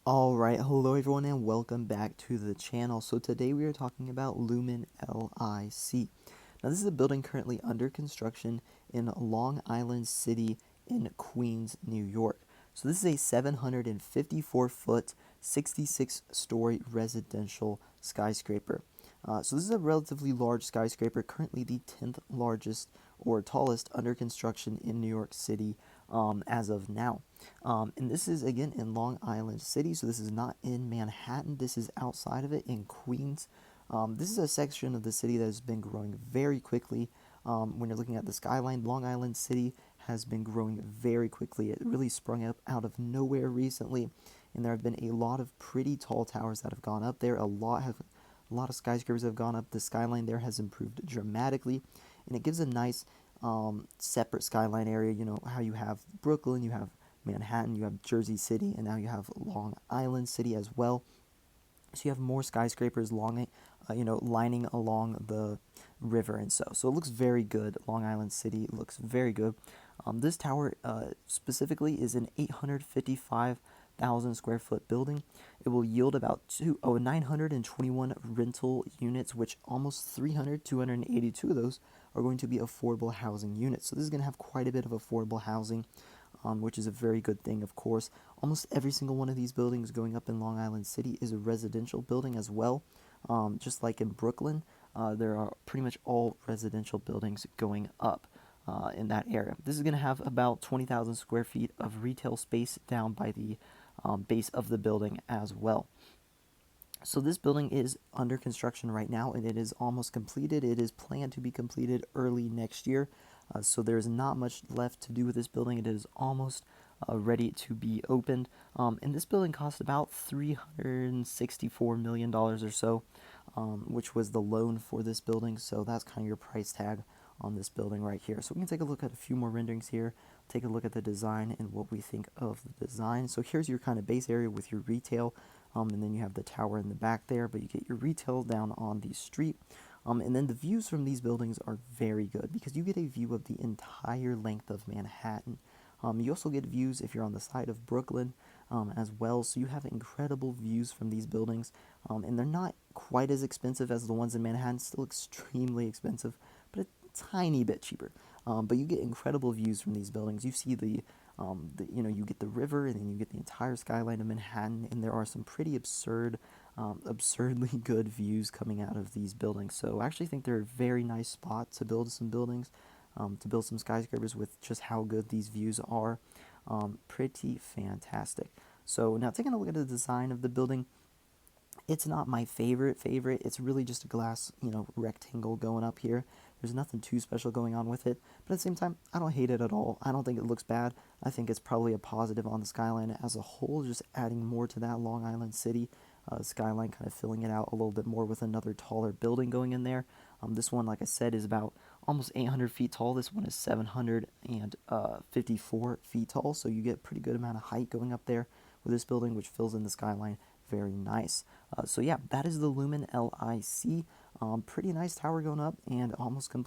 Alright, hello everyone and welcome back to the channel. So today we are talking about Lumen LIC. Now this is a building currently under construction in Long Island City in Queens, New York. So this is a 754-foot, 66-story residential skyscraper. So this is a relatively large skyscraper, currently the 10th largest or tallest under construction in New York City as of now. And this is again in Long Island City, so this is not in Manhattan, this is outside of it in Queens. This is a section of the city that has been growing very quickly. When you're looking at the skyline, Long Island City has been growing very quickly. It really sprung up out of nowhere recently, and there have been a lot of pretty tall towers that have gone up there. A lot of skyscrapers have gone up. The skyline there has improved dramatically, and it gives a nice separate skyline area. You know how you have Brooklyn, you have Manhattan, you have Jersey City, and now you have Long Island City as well. So you have more skyscrapers lining along the river, and so it looks very good. Long Island City looks very good. This tower specifically is an 855,000 square foot building. It will yield about 921 rental units, which almost 282 of those are going to be affordable housing units. So this is going to have quite a bit of affordable housing, which is a very good thing, of course. Almost every single one of these buildings going up in Long Island City is a residential building as well. Just like in Brooklyn, there are pretty much all residential buildings going up in that area. This is going to have about 20,000 square feet of retail space down by the base of the building as well. So this building is under construction right now, and it is almost completed. It is planned to be completed early next year. So there's not much left to do with this building. It is almost ready to be opened. And this building cost about $364 million or so, which was the loan for this building. So that's kind of your price tag on this building right here. So we can take a look at a few more renderings here, take a look at the design and what we think of the design. So here's your kind of base area with your retail, and then you have the tower in the back there, but you get your retail down on the street. And then the views from these buildings are very good because you get a view of the entire length of Manhattan. You also get views if you're on the side of Brooklyn as well, so you have incredible views from these buildings, and they're not quite as expensive as the ones in Manhattan, still extremely expensive, but a tiny bit cheaper. But you get incredible views from these buildings. You see you get the river, and then you get the entire skyline of Manhattan, and there are some pretty absurdly good views coming out of these buildings. So I actually think they're a very nice spot to build some buildings, to build some skyscrapers with just how good these views are. Pretty fantastic. So now taking a look at the design of the building, it's not my favorite. It's really just a glass, rectangle going up here. There's nothing too special going on with it, but at the same time, I don't hate it at all. I don't think it looks bad. I think it's probably a positive on the skyline as a whole, just adding more to that Long Island City skyline, kind of filling it out a little bit more with another taller building going in there. This one, like I said, is about almost 800 feet tall. This one is 754 feet tall, so you get a pretty good amount of height going up there with this building, which fills in the skyline very nice. So yeah, that is the Lumen LIC. Pretty nice tower going up and almost complete.